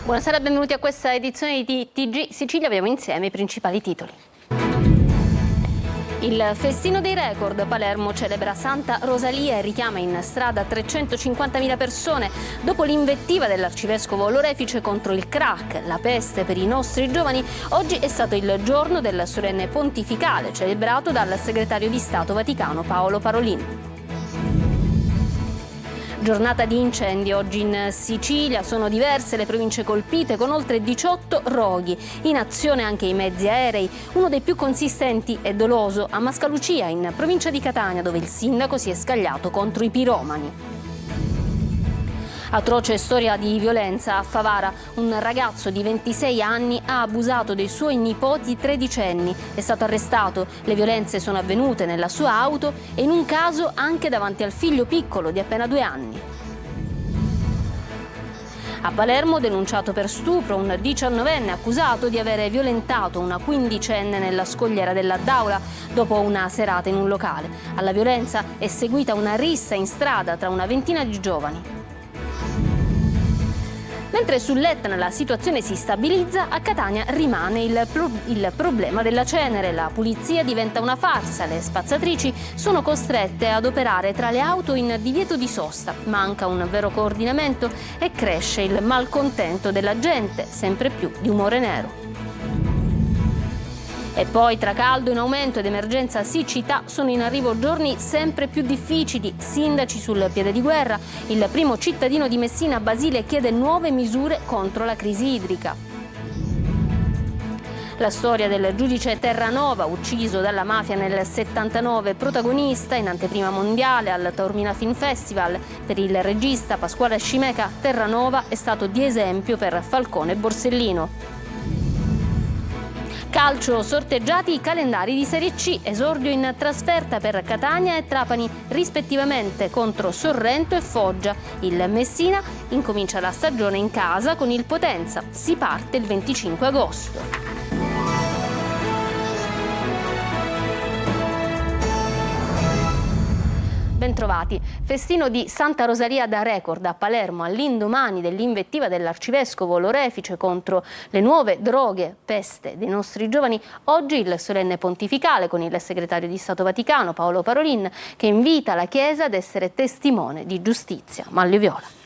Buonasera e benvenuti a questa edizione di TG Sicilia. Abbiamo insieme i principali titoli. Il festino dei record. Palermo celebra Santa Rosalia e richiama in strada 350.000 persone. Dopo l'invettiva dell'arcivescovo Lorefice contro il crack, la peste per i nostri giovani, oggi è stato il giorno del solenne pontificale celebrato dal segretario di Stato Vaticano Paolo Parolin. Giornata di incendi oggi in Sicilia, sono diverse le province colpite con oltre 18 roghi, in azione anche i mezzi aerei, uno dei più consistenti e doloso a Mascalucia in provincia di Catania, dove il sindaco si è scagliato contro i piromani. Atroce storia di violenza a Favara. Un ragazzo di 26 anni ha abusato dei suoi nipoti tredicenni. È stato arrestato. Le violenze sono avvenute nella sua auto e in un caso anche davanti al figlio piccolo di appena 2 anni. A Palermo, denunciato per stupro, un 19enne accusato di aver violentato una 15enne nella scogliera della Daula dopo una serata in un locale. Alla violenza è seguita una rissa in strada tra una ventina di giovani. Mentre sull'Etna la situazione si stabilizza, a Catania rimane il problema della cenere. La pulizia diventa una farsa, le spazzatrici sono costrette ad operare tra le auto in divieto di sosta. Manca un vero coordinamento e cresce il malcontento della gente, sempre più di umore nero. E poi, tra caldo in aumento ed emergenza siccità, sono in arrivo giorni sempre più difficili. Sindaci sul piede di guerra. Il primo cittadino di Messina, Basile, chiede nuove misure contro la crisi idrica. La storia del giudice Terranova, ucciso dalla mafia nel 79, protagonista in anteprima mondiale al Taormina Film Festival. Per il regista Pasquale Scimeca, Terranova è stato di esempio per Falcone e Borsellino. Calcio, sorteggiati i calendari di Serie C, esordio in trasferta per Catania e Trapani rispettivamente contro Sorrento e Foggia. Il Messina incomincia la stagione in casa con il Potenza, si parte il 25 agosto. Bentrovati. Festino di Santa Rosalia da record a Palermo all'indomani dell'invettiva dell'arcivescovo Lorefice contro le nuove droghe, peste dei nostri giovani. Oggi il solenne pontificale con il segretario di Stato Vaticano Paolo Parolin, che invita la Chiesa ad essere testimone di giustizia. Manlio Viola.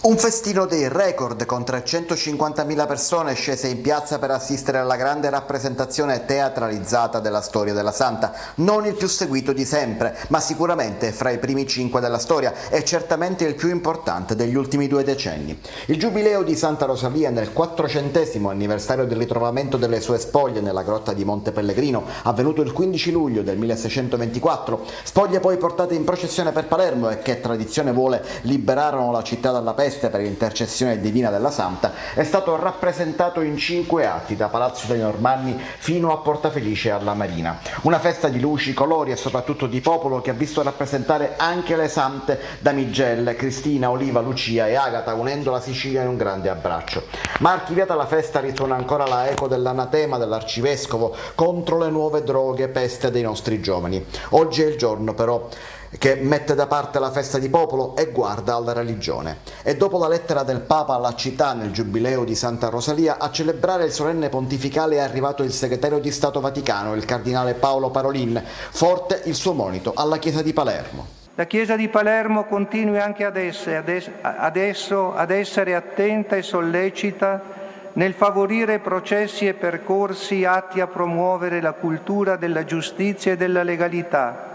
Un festino dei record con 350.000 persone scese in piazza per assistere alla grande rappresentazione teatralizzata della storia della Santa. Non il più seguito di sempre, ma sicuramente fra i primi 5 della storia e certamente il più importante degli ultimi 2 decenni. Il giubileo di Santa Rosalia nel 400° anniversario del ritrovamento delle sue spoglie nella grotta di Monte Pellegrino, avvenuto il 15 luglio del 1624, spoglie poi portate in processione per Palermo e che tradizione vuole liberarono la città dalla peste per intercessione divina della Santa, è stato rappresentato in 5 atti da Palazzo dei Normanni fino a Portafelice alla Marina. Una festa di luci, colori e soprattutto di popolo che ha visto rappresentare anche le sante Damigelle, Cristina, Oliva, Lucia e Agata, unendo la Sicilia in un grande abbraccio. Ma archiviata la festa risuona ancora la eco dell'anatema dell'arcivescovo contro le nuove droghe, peste dei nostri giovani. Oggi è il giorno però che mette da parte la festa di popolo e guarda alla religione. E dopo la lettera del Papa alla città nel giubileo di Santa Rosalia, a celebrare il solenne pontificale è arrivato il segretario di Stato Vaticano, il cardinale Paolo Parolin, forte il suo monito alla Chiesa di Palermo. La Chiesa di Palermo continui anche adesso ad essere attenta e sollecita nel favorire processi e percorsi atti a promuovere la cultura della giustizia e della legalità,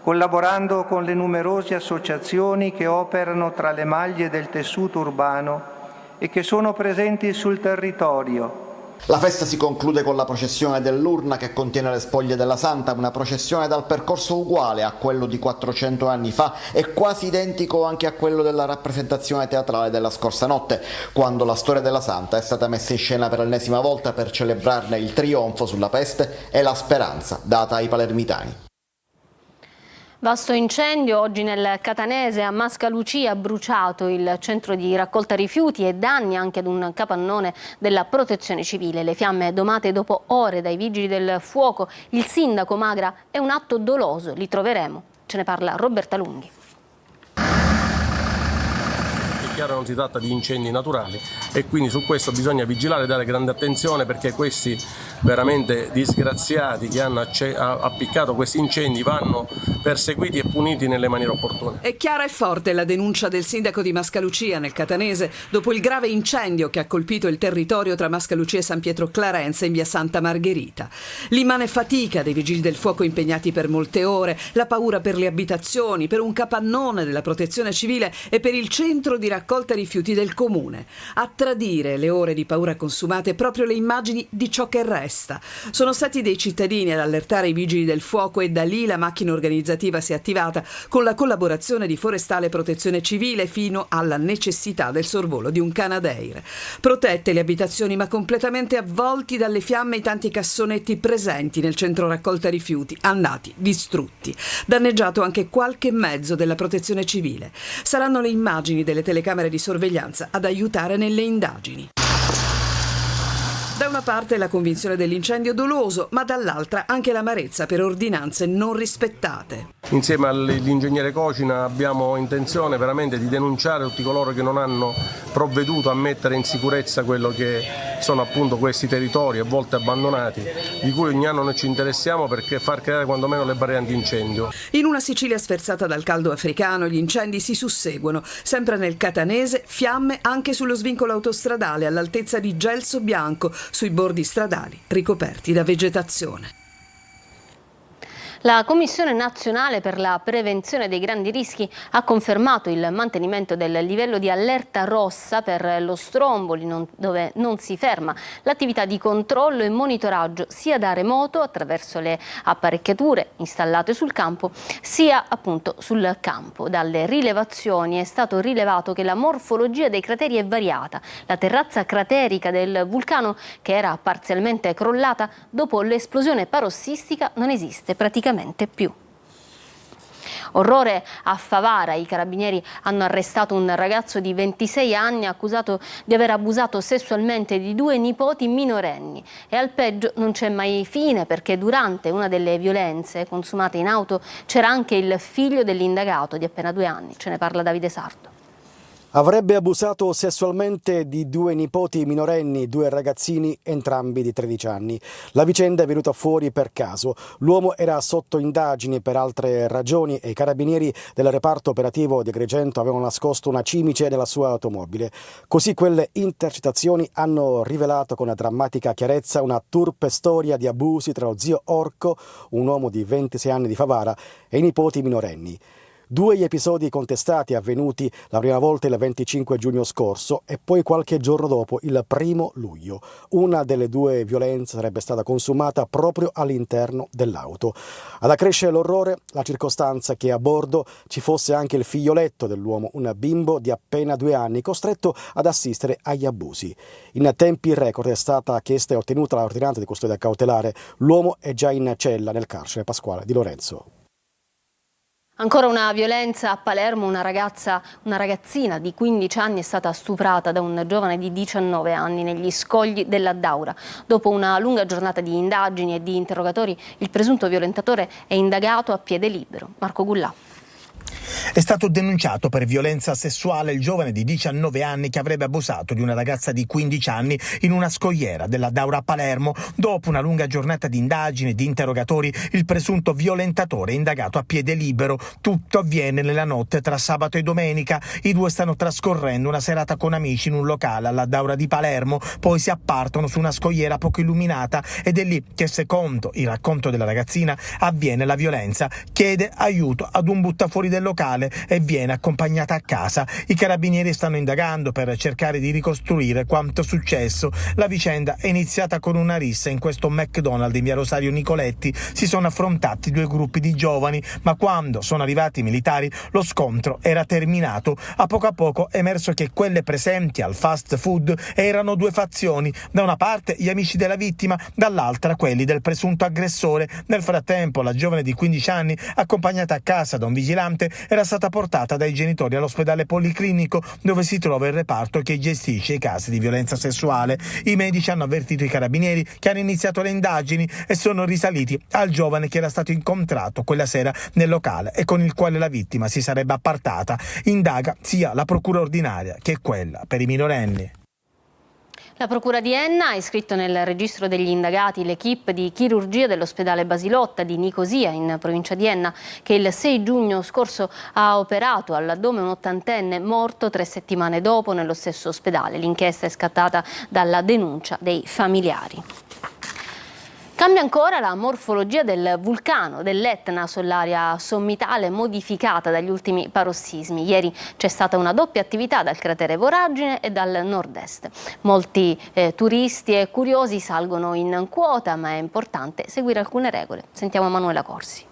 collaborando con le numerose associazioni che operano tra le maglie del tessuto urbano e che sono presenti sul territorio. La festa si conclude con la processione dell'urna che contiene le spoglie della Santa, una processione dal percorso uguale a quello di 400 anni fa e quasi identico anche a quello della rappresentazione teatrale della scorsa notte, quando la storia della Santa è stata messa in scena per l'ennesima volta per celebrarne il trionfo sulla peste e la speranza data ai palermitani. Vasto incendio oggi nel Catanese, a Mascalucia, ha bruciato il centro di raccolta rifiuti e danni anche ad un capannone della Protezione Civile. Le fiamme domate dopo ore dai vigili del fuoco. Il sindaco Magra: è un atto doloso, li troveremo. Ce ne parla Roberta Lunghi. chiaro non si tratta di incendi naturali e quindi su questo bisogna vigilare e dare grande attenzione, perché questi veramente disgraziati che hanno appiccato questi incendi vanno perseguiti e puniti nelle maniere opportune. È chiara e forte la denuncia del sindaco di Mascalucia nel Catanese dopo il grave incendio che ha colpito il territorio tra Mascalucia e San Pietro Clarenza in via Santa Margherita. L'immane fatica dei vigili del fuoco impegnati per molte ore, la paura per le abitazioni, per un capannone della protezione civile e per il centro di raccolta rifiuti del comune. A tradire le ore di paura consumate proprio le immagini di ciò che resta. Sono stati dei cittadini ad allertare i vigili del fuoco e da lì la macchina organizzativa si è attivata con la collaborazione di Forestale e Protezione Civile fino alla necessità del sorvolo di un Canadair. Protette le abitazioni ma completamente avvolti dalle fiamme i tanti cassonetti presenti nel centro raccolta rifiuti, andati distrutti. Danneggiato anche qualche mezzo della Protezione Civile. Saranno le immagini delle telecamere di sorveglianza ad aiutare nelle indagini. Da una parte la convinzione dell'incendio doloso, ma dall'altra anche l'amarezza per ordinanze non rispettate. Insieme all'ingegnere Cocina abbiamo intenzione veramente di denunciare tutti coloro che non hanno provveduto a mettere in sicurezza quello che sono appunto questi territori a volte abbandonati, di cui ogni anno noi ci interessiamo perché far creare quantomeno le barriere antincendio. In una Sicilia sferzata dal caldo africano gli incendi si susseguono, sempre nel Catanese, fiamme anche sullo svincolo autostradale all'altezza di Gelso Bianco, sui bordi stradali ricoperti da vegetazione. La Commissione nazionale per la prevenzione dei grandi rischi ha confermato il mantenimento del livello di allerta rossa per lo Stromboli, dove non si ferma l'attività di controllo e monitoraggio sia da remoto attraverso le apparecchiature installate sul campo, sia appunto sul campo. Dalle rilevazioni è stato rilevato che la morfologia dei crateri è variata. La terrazza craterica del vulcano, che era parzialmente crollata dopo l'esplosione parossistica, non esiste praticamente più. Orrore a Favara, i carabinieri hanno arrestato un ragazzo di 26 anni accusato di aver abusato sessualmente di 2 nipoti minorenni. E al peggio non c'è mai fine, perché durante una delle violenze consumate in auto c'era anche il figlio dell'indagato di appena 2 anni. Ce ne parla Davide Sarto. Avrebbe abusato sessualmente di 2 nipoti minorenni, 2 ragazzini, entrambi di 13 anni. La vicenda è venuta fuori per caso. L'uomo era sotto indagini per altre ragioni e i carabinieri del reparto operativo di Agrigento avevano nascosto una cimice della sua automobile. Così quelle intercettazioni hanno rivelato con una drammatica chiarezza una turpe storia di abusi tra lo zio Orco, un uomo di 26 anni di Favara, e i nipoti minorenni. 2 gli episodi contestati avvenuti la prima volta il 25 giugno scorso e poi qualche giorno dopo, il 1 luglio. Una delle 2 violenze sarebbe stata consumata proprio all'interno dell'auto. Ad accrescere l'orrore la circostanza che a bordo ci fosse anche il figlioletto dell'uomo, un bimbo di appena 2 anni, costretto ad assistere agli abusi. In tempi record è stata chiesta e ottenuta l'ordinanza di custodia cautelare. L'uomo è già in cella nel carcere Pasquale di Lorenzo. Ancora una violenza a Palermo, una ragazzina di 15 anni è stata stuprata da un giovane di 19 anni negli scogli della Daura. Dopo una lunga giornata di indagini e di interrogatori, il presunto violentatore è indagato a piede libero. Marco Gullà. È stato denunciato per violenza sessuale il giovane di 19 anni che avrebbe abusato di una ragazza di 15 anni in una scogliera della Daura a Palermo. Dopo una lunga giornata di indagini e di interrogatori, il presunto violentatore è indagato a piede libero. Tutto avviene nella notte tra sabato e domenica. I 2 stanno trascorrendo una serata con amici in un locale alla Daura di Palermo, poi si appartano su una scogliera poco illuminata ed è lì che, secondo il racconto della ragazzina, avviene la violenza. Chiede aiuto ad un buttafuori del locale e viene accompagnata a casa. I carabinieri stanno indagando per cercare di ricostruire quanto successo. La vicenda è iniziata con una rissa in questo McDonald's in via Rosario Nicoletti. Si sono affrontati 2 gruppi di giovani, ma quando sono arrivati i militari lo scontro era terminato. A poco è emerso che quelle presenti al fast food erano 2 fazioni: da una parte gli amici della vittima, dall'altra quelli del presunto aggressore. Nel frattempo la giovane di 15 anni, accompagnata a casa da un vigilante, paziente era stata portata dai genitori all'ospedale policlinico dove si trova il reparto che gestisce i casi di violenza sessuale. I medici hanno avvertito i carabinieri che hanno iniziato le indagini e sono risaliti al giovane che era stato incontrato quella sera nel locale e con il quale la vittima si sarebbe appartata. Indaga sia la procura ordinaria che quella per i minorenni. La Procura di Enna ha iscritto nel registro degli indagati l'equipe di chirurgia dell'ospedale Basilotta di Nicosia, in provincia di Enna, che il 6 giugno scorso ha operato all'addome un ottantenne morto 3 settimane dopo nello stesso ospedale. L'inchiesta è scattata dalla denuncia dei familiari. Cambia ancora la morfologia del vulcano dell'Etna sull'area sommitale modificata dagli ultimi parossismi. Ieri c'è stata una doppia attività dal cratere Voragine e dal nord-est. Molti turisti e curiosi salgono in quota, ma è importante seguire alcune regole. Sentiamo Manuela Corsi.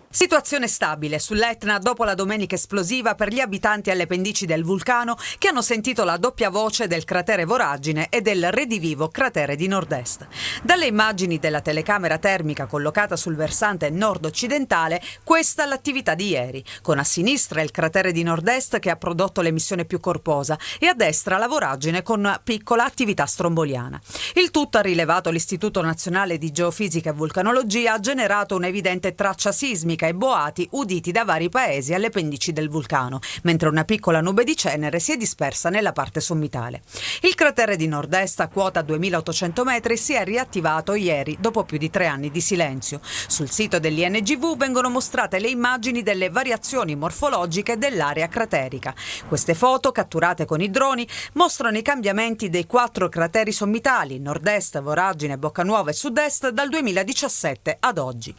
Situazione stabile sull'Etna dopo la domenica esplosiva per gli abitanti alle pendici del vulcano che hanno sentito la doppia voce del cratere Voragine e del redivivo cratere di nord-est. Dalle immagini della telecamera termica collocata sul versante nord-occidentale, questa è l'attività di ieri, con a sinistra il cratere di nord-est che ha prodotto l'emissione più corposa e a destra la Voragine con piccola attività stromboliana. Il tutto, ha rilevato l'Istituto Nazionale di Geofisica e Vulcanologia, ha generato un'evidente traccia sismica e boati uditi da vari paesi alle pendici del vulcano, mentre una piccola nube di cenere si è dispersa nella parte sommitale. Il cratere di nord-est, a quota 2800 metri, si è riattivato ieri dopo più di 3 anni di silenzio. Sul sito dell'INGV vengono mostrate le immagini delle variazioni morfologiche dell'area craterica. Queste foto, catturate con i droni, mostrano i cambiamenti dei 4 crateri sommitali, nord-est, Voragine, Boccanuova e sud-est, dal 2017 ad oggi.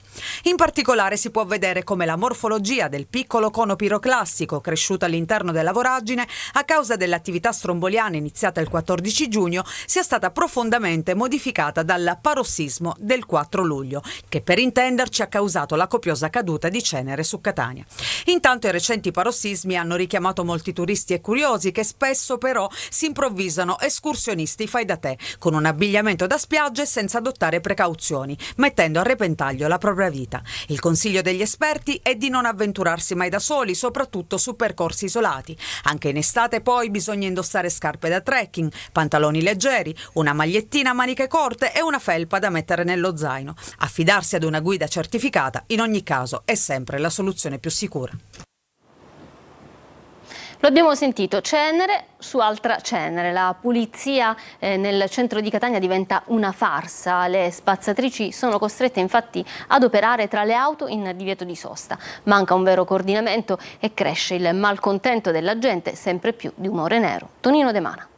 In particolare si può vedere come la morfologia del piccolo cono piroclastico cresciuto all'interno della Voragine a causa dell'attività stromboliana iniziata il 14 giugno sia stata profondamente modificata dal parossismo del 4 luglio, che per intenderci ha causato la copiosa caduta di cenere su Catania. Intanto i recenti parossismi hanno richiamato molti turisti e curiosi che spesso però si improvvisano escursionisti fai da te, con un abbigliamento da spiaggia e senza adottare precauzioni, mettendo a repentaglio la propria vita. Il consiglio degli esperti è di non avventurarsi mai da soli, soprattutto su percorsi isolati. Anche in estate poi bisogna indossare scarpe da trekking, pantaloni leggeri, una magliettina a maniche corte e una felpa da mettere nello zaino. Affidarsi ad una guida certificata in ogni caso è sempre la soluzione più sicura. Lo abbiamo sentito, cenere su altra cenere. La pulizia nel centro di Catania diventa una farsa. Le spazzatrici sono costrette infatti ad operare tra le auto in divieto di sosta. Manca un vero coordinamento e cresce il malcontento della gente, sempre più di umore nero. Tonino De Mana.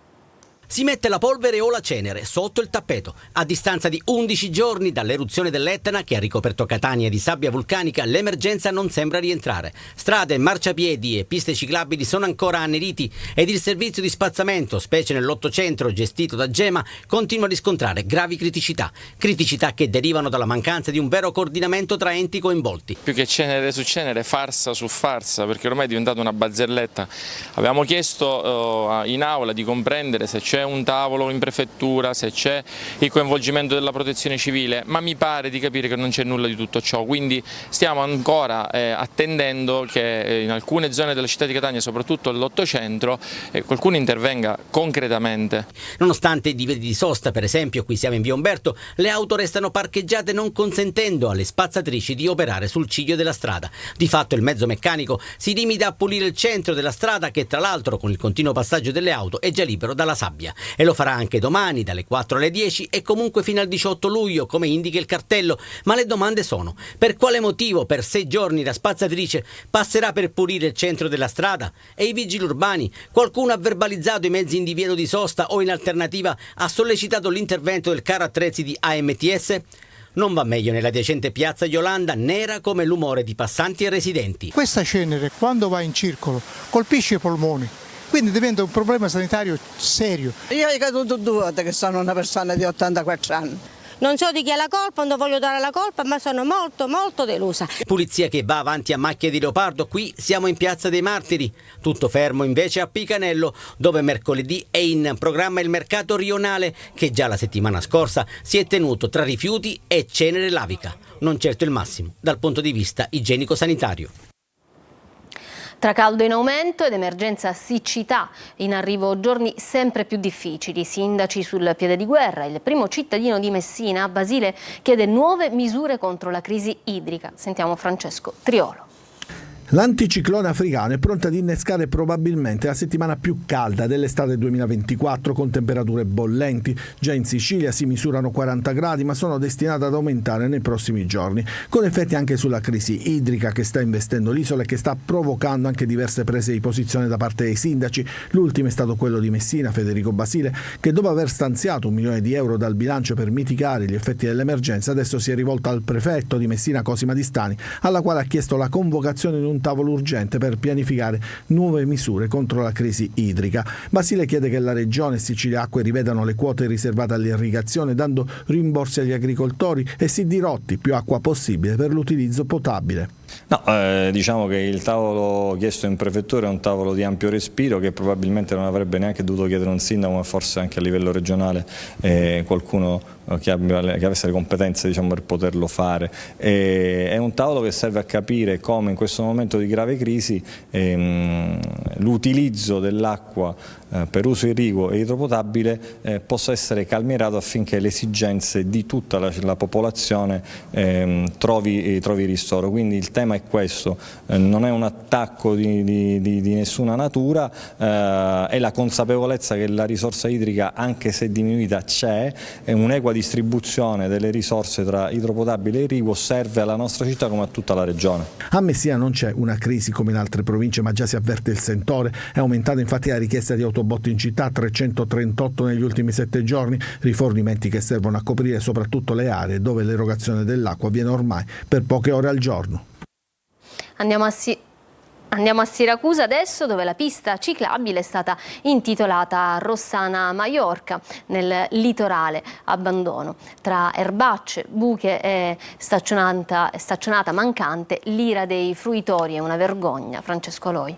Si mette la polvere o la cenere sotto il tappeto. A distanza di 11 giorni dall'eruzione dell'Etna che ha ricoperto Catania di sabbia vulcanica, l'emergenza non sembra rientrare. Strade, marciapiedi e piste ciclabili sono ancora anneriti ed il servizio di spazzamento, specie nell'800 gestito da Gema, continua a riscontrare gravi criticità. Criticità che derivano dalla mancanza di un vero coordinamento tra enti coinvolti. Più che cenere su cenere, farsa su farsa, perché ormai è diventata una barzelletta. Abbiamo chiesto in aula di comprendere se c'è un tavolo in prefettura, se c'è il coinvolgimento della protezione civile, ma mi pare di capire che non c'è nulla di tutto ciò, quindi stiamo ancora attendendo che in alcune zone della città di Catania, soprattutto l'800, qualcuno intervenga concretamente. Nonostante i divieti di sosta, per esempio, qui siamo in via Umberto, le auto restano parcheggiate non consentendo alle spazzatrici di operare sul ciglio della strada. Di fatto il mezzo meccanico si limita a pulire il centro della strada che tra l'altro con il continuo passaggio delle auto è già libero dalla sabbia. E lo farà anche domani dalle 4 alle 10 e comunque fino al 18 luglio come indica il cartello. Ma le domande sono: per quale motivo per 6 giorni la spazzatrice passerà per pulire il centro della strada? E i vigili urbani? Qualcuno ha verbalizzato i mezzi in divieto di sosta o in alternativa ha sollecitato l'intervento del carro attrezzi di AMTS? Non va meglio nella decente piazza Iolanda, nera come l'umore di passanti e residenti. Questa cenere quando va in circolo colpisce i polmoni. Quindi diventa un problema sanitario serio. Io ho caduto 2 volte che sono una persona di 84 anni. Non so di chi è la colpa, non voglio dare la colpa, ma sono molto delusa. Pulizia che va avanti a macchia di leopardo, qui siamo in Piazza dei Martiri. Tutto fermo invece a Picanello, dove mercoledì è in programma il mercato rionale, che già la settimana scorsa si è tenuto tra rifiuti e cenere lavica. Non certo il massimo dal punto di vista igienico-sanitario. Tra caldo in aumento ed emergenza siccità, in arrivo giorni sempre più difficili. Sindaci sul piede di guerra. Il primo cittadino di Messina, Basile, chiede nuove misure contro la crisi idrica. Sentiamo Francesco Triolo. L'anticiclone africano è pronto ad innescare probabilmente la settimana più calda dell'estate 2024 con temperature bollenti. Già in Sicilia si misurano 40 gradi ma sono destinate ad aumentare nei prossimi giorni, con effetti anche sulla crisi idrica che sta investendo l'isola e che sta provocando anche diverse prese di posizione da parte dei sindaci. L'ultimo è stato quello di Messina, Federico Basile, che dopo aver stanziato €1 milione dal bilancio per mitigare gli effetti dell'emergenza adesso si è rivolto al prefetto di Messina, Cosima Di Stani, alla quale ha chiesto la convocazione di un tavolo urgente per pianificare nuove misure contro la crisi idrica. Basile chiede che la Regione e Sicilia Acque rivedano le quote riservate all'irrigazione, dando rimborsi agli agricoltori e si dirotti più acqua possibile per l'utilizzo potabile. No, diciamo che il tavolo chiesto in prefettura è un tavolo di ampio respiro che probabilmente non avrebbe neanche dovuto chiedere un sindaco, ma forse anche a livello regionale qualcuno che avesse le competenze, diciamo, per poterlo fare. È un tavolo che serve a capire come in questo momento di grave crisi l'utilizzo dell'acqua per uso irriguo e idropotabile possa essere calmierato affinché le esigenze di tutta la popolazione trovi ristoro. Quindi il tema è questo, non è un attacco di nessuna natura, è la consapevolezza che la risorsa idrica, anche se diminuita, c'è, è un'equa distribuzione delle risorse tra idropotabile e irriguo serve alla nostra città come a tutta la regione. A Messina non c'è una crisi come in altre province, ma già si avverte il sentore. È aumentata infatti la richiesta di autobotti in città, 338 negli ultimi 7 giorni, rifornimenti che servono a coprire soprattutto le aree dove l'erogazione dell'acqua avviene ormai per poche ore al giorno. Andiamo a Siracusa adesso, dove la pista ciclabile è stata intitolata Rossana Maiorca, nel litorale abbandono. Tra erbacce, buche e staccionata mancante, l'ira dei fruitori è una vergogna. Francesco Loi.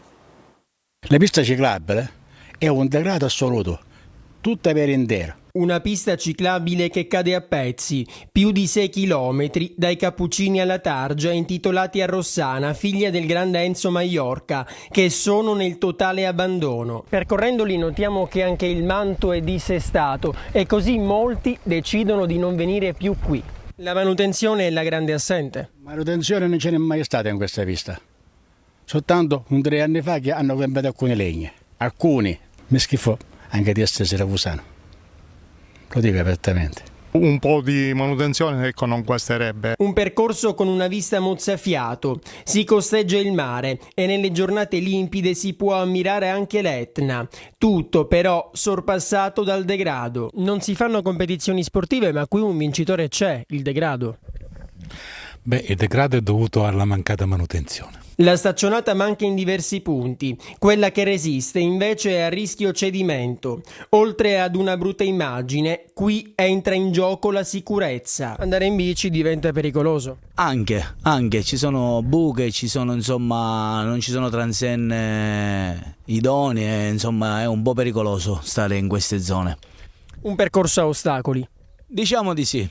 La pista ciclabile è un degrado assoluto, tutta per intera. Una pista ciclabile che cade a pezzi, più di 6 chilometri dai Cappuccini alla Targia, intitolati a Rossana, figlia del grande Enzo Maiorca, che sono nel totale abbandono. Percorrendoli notiamo che anche il manto è dissestato e così molti decidono di non venire più qui. La manutenzione è la grande assente. Manutenzione non ce n'è mai stata in questa pista. Soltanto 3 anni fa che hanno cambiato alcune legne. Alcuni, mi schifo, anche di essere siracusano. Lo dico apertamente. Un po' di manutenzione, ecco, non guasterebbe. Un percorso con una vista mozzafiato, si costeggia il mare e nelle giornate limpide si può ammirare anche l'Etna. Tutto però sorpassato dal degrado. Non si fanno competizioni sportive, ma qui un vincitore c'è, il degrado. Il degrado è dovuto alla mancata manutenzione. La staccionata manca in diversi punti, quella che resiste invece è a rischio cedimento. Oltre ad una brutta immagine, qui entra in gioco la sicurezza. Andare in bici diventa pericoloso. Anche, ci sono buche, non ci sono transenne idonee, insomma è un po' pericoloso stare in queste zone. Un percorso a ostacoli. Diciamo di sì.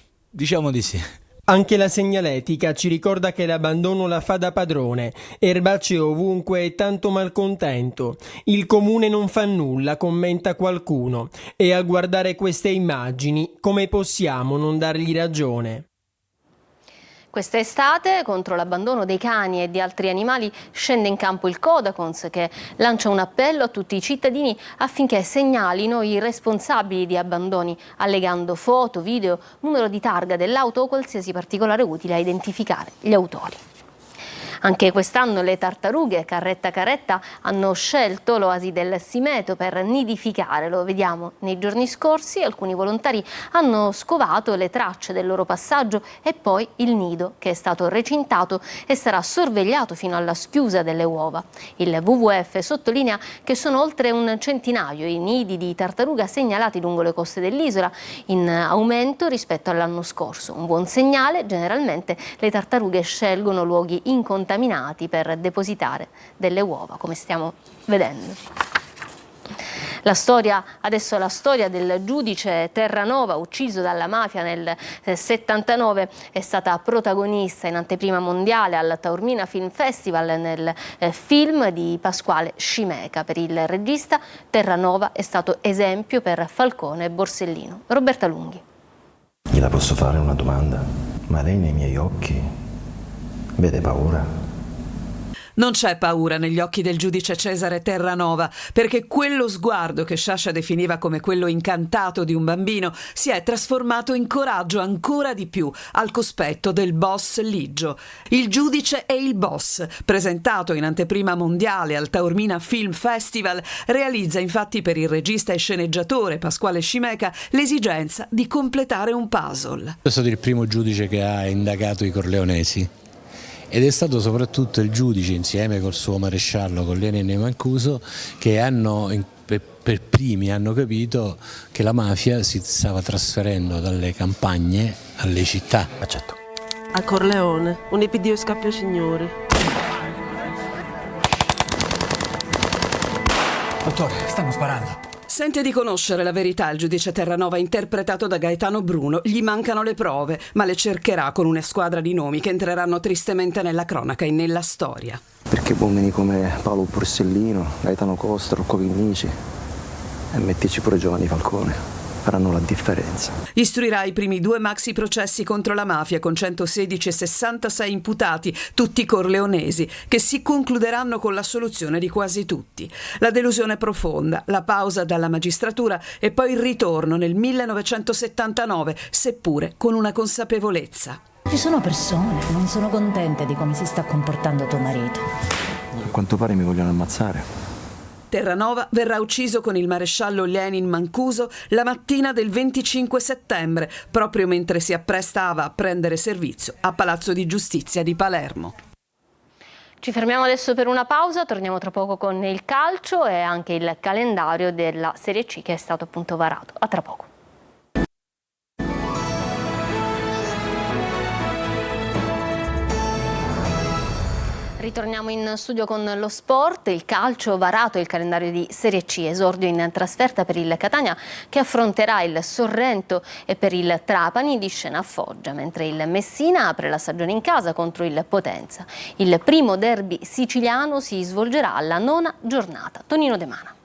Anche la segnaletica ci ricorda che l'abbandono la fa da padrone, erbacce ovunque e tanto malcontento. Il comune non fa nulla, commenta qualcuno, e a guardare queste immagini come possiamo non dargli ragione? Questa estate, contro l'abbandono dei cani e di altri animali, scende in campo il Codacons, che lancia un appello a tutti i cittadini affinché segnalino i responsabili di abbandoni, allegando foto, video, numero di targa dell'auto o qualsiasi particolare utile a identificare gli autori. Anche quest'anno le tartarughe caretta hanno scelto l'oasi del Simeto per nidificare. Lo vediamo nei giorni scorsi, alcuni volontari hanno scovato le tracce del loro passaggio e poi il nido, che è stato recintato e sarà sorvegliato fino alla schiusa delle uova. Il WWF sottolinea che sono oltre un centinaio i nidi di tartaruga segnalati lungo le coste dell'isola, in aumento rispetto all'anno scorso. Un buon segnale: generalmente le tartarughe scelgono luoghi incontaminati per depositare delle uova, come stiamo vedendo. Adesso la storia del giudice Terranova, ucciso dalla mafia nel 79, è stata protagonista in anteprima mondiale al Taormina Film Festival nel film di Pasquale Scimeca. Per il regista Terranova è stato esempio per Falcone e Borsellino. Roberta Lunghi. Gliela posso fare una domanda? Ma lei nei miei occhi vede paura? Non c'è paura negli occhi del giudice Cesare Terranova, perché quello sguardo che Sciascia definiva come quello incantato di un bambino si è trasformato in coraggio ancora di più al cospetto del boss Ligio. Il giudice e il boss, presentato in anteprima mondiale al Taormina Film Festival, realizza infatti per il regista e sceneggiatore Pasquale Scimeca l'esigenza di completare un puzzle. È stato il primo giudice che ha indagato i corleonesi. Ed è stato soprattutto il giudice, insieme col suo maresciallo, con Lenin e Mancuso, che per primi hanno capito che la mafia si stava trasferendo dalle campagne alle città. Accetto. A Corleone, un epidio scappio signori. Dottore, stanno sparando. Sente di conoscere la verità il giudice Terranova, interpretato da Gaetano Bruno. Gli mancano le prove, ma le cercherà con una squadra di nomi che entreranno tristemente nella cronaca e nella storia. Perché uomini come Paolo Borsellino, Gaetano Costa, Rocco Vinnici e mettici pure Giovanni Falcone faranno la differenza. Istruirà i primi 2 maxi processi contro la mafia con 116 e 66 imputati, tutti corleonesi, che si concluderanno con l'assoluzione di quasi tutti. La delusione profonda, la pausa dalla magistratura e poi il ritorno nel 1979, seppure con una consapevolezza. Ci sono persone che non sono contente di come si sta comportando tuo marito. A quanto pare mi vogliono ammazzare. Terranova verrà ucciso con il maresciallo Lenin Mancuso la mattina del 25 settembre, proprio mentre si apprestava a prendere servizio a Palazzo di Giustizia di Palermo. Ci fermiamo adesso per una pausa, torniamo tra poco con il calcio e anche il calendario della Serie C che è stato appunto varato. A tra poco. Ritorniamo in studio con lo sport, il calcio varato, il calendario di Serie C, esordio in trasferta per il Catania che affronterà il Sorrento e per il Trapani di scena a Foggia, mentre il Messina apre la stagione in casa contro il Potenza. Il primo derby siciliano si svolgerà alla 9ª giornata. Tonino De Mana.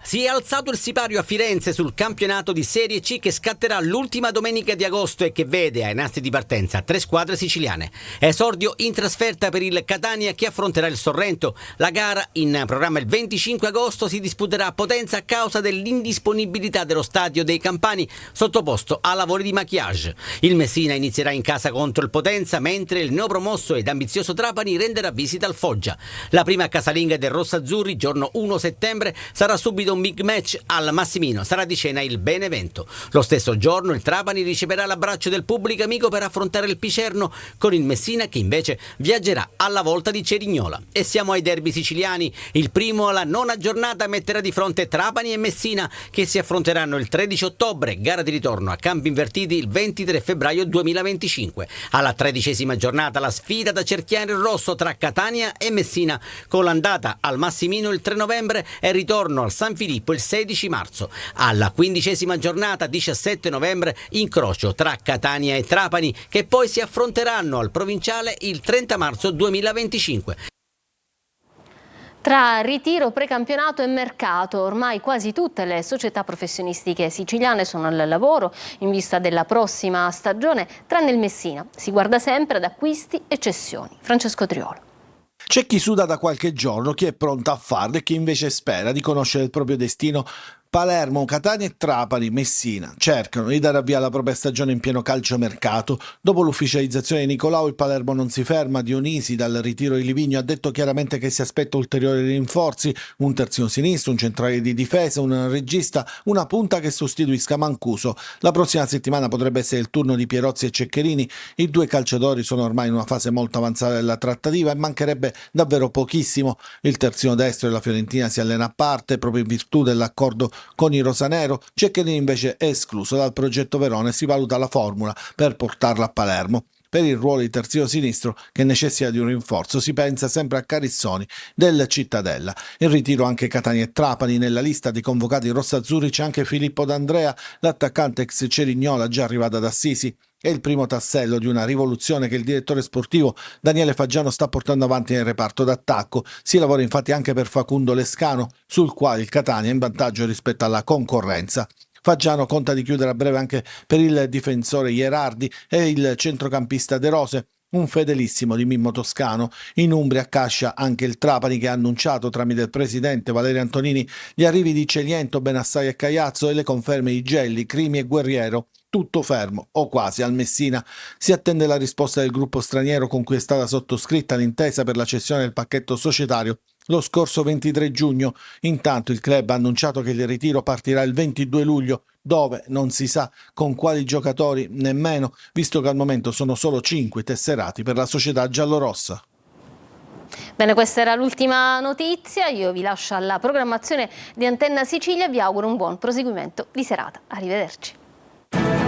Si è alzato il sipario a Firenze sul campionato di Serie C che scatterà l'ultima domenica di agosto e che vede ai nastri di partenza 3 squadre siciliane. Esordio in trasferta per il Catania che affronterà il Sorrento. La gara, in programma il 25 agosto, si disputerà a Potenza a causa dell'indisponibilità dello stadio dei Campani sottoposto a lavori di maquillage. Il Messina inizierà in casa contro il Potenza, mentre il neopromosso ed ambizioso Trapani renderà visita al Foggia. La prima casalinga del Rossazzurri, giorno 1 settembre, sarà subito un big match al Massimino, sarà di scena il Benevento. Lo stesso giorno il Trapani riceverà l'abbraccio del pubblico amico per affrontare il Picerno, con il Messina che invece viaggerà alla volta di Cerignola. E siamo ai derby siciliani. Il primo alla 9ª giornata metterà di fronte Trapani e Messina che si affronteranno il 13 ottobre, gara di ritorno a campi invertiti il 23 febbraio 2025. Alla 13ª giornata la sfida da cerchiare il rosso tra Catania e Messina, con l'andata al Massimino il 3 novembre e il ritorno al San Filippo il 16 marzo. Alla 15ª giornata, 17 novembre, incrocio tra Catania e Trapani che poi si affronteranno al provinciale il 30 marzo 2025. Tra ritiro, precampionato e mercato, ormai quasi tutte le società professionistiche siciliane sono al lavoro in vista della prossima stagione, tranne il Messina. Si guarda sempre ad acquisti e cessioni. Francesco Triolo. C'è chi suda da qualche giorno, chi è pronto a farlo e chi invece spera di conoscere il proprio destino. Palermo, Catania e Trapani, Messina cercano di dare avvio alla propria stagione in pieno calciomercato. Dopo l'ufficializzazione di Nicolau, il Palermo non si ferma. Dionisi, dal ritiro di Livigno, ha detto chiaramente che si aspetta ulteriori rinforzi, un terzino sinistro, un centrale di difesa, un regista, una punta che sostituisca Mancuso. La prossima settimana potrebbe essere il turno di Pierozzi e Ceccherini. I 2 calciatori sono ormai in una fase molto avanzata della trattativa e mancherebbe davvero pochissimo. Il terzino destro della Fiorentina si allena a parte proprio in virtù dell'accordo con i rosanero. Ceccherini invece è escluso dal progetto Verona e si valuta la formula per portarla a Palermo. per il ruolo di terzino sinistro che necessita di un rinforzo. Si pensa sempre a Carissoni del Cittadella. In ritiro anche Catania e Trapani. Nella lista dei convocati rossazzurri c'è anche Filippo D'Andrea, l'attaccante ex Cerignola già arrivato ad Assisi. È il primo tassello di una rivoluzione che il direttore sportivo Daniele Faggiano sta portando avanti nel reparto d'attacco. Si lavora infatti anche per Facundo Lescano, sul quale il Catania è in vantaggio rispetto alla concorrenza. Faggiano conta di chiudere a breve anche per il difensore Ierardi e il centrocampista De Rose, un fedelissimo di Mimmo Toscano. In Umbria accascia anche il Trapani, che ha annunciato tramite il presidente Valerio Antonini gli arrivi di Celiento, Benassai e Caiazzo e le conferme di Gelli, Crimi e Guerriero. Tutto fermo, o quasi, al Messina. Si attende la risposta del gruppo straniero con cui è stata sottoscritta l'intesa per la cessione del pacchetto societario lo scorso 23 giugno. Intanto il club ha annunciato che il ritiro partirà il 22 luglio, dove non si sa con quali giocatori nemmeno, visto che al momento sono solo 5 tesserati per la società giallorossa. Bene, questa era l'ultima notizia. Io vi lascio alla programmazione di Antenna Sicilia e vi auguro un buon proseguimento di serata. Arrivederci.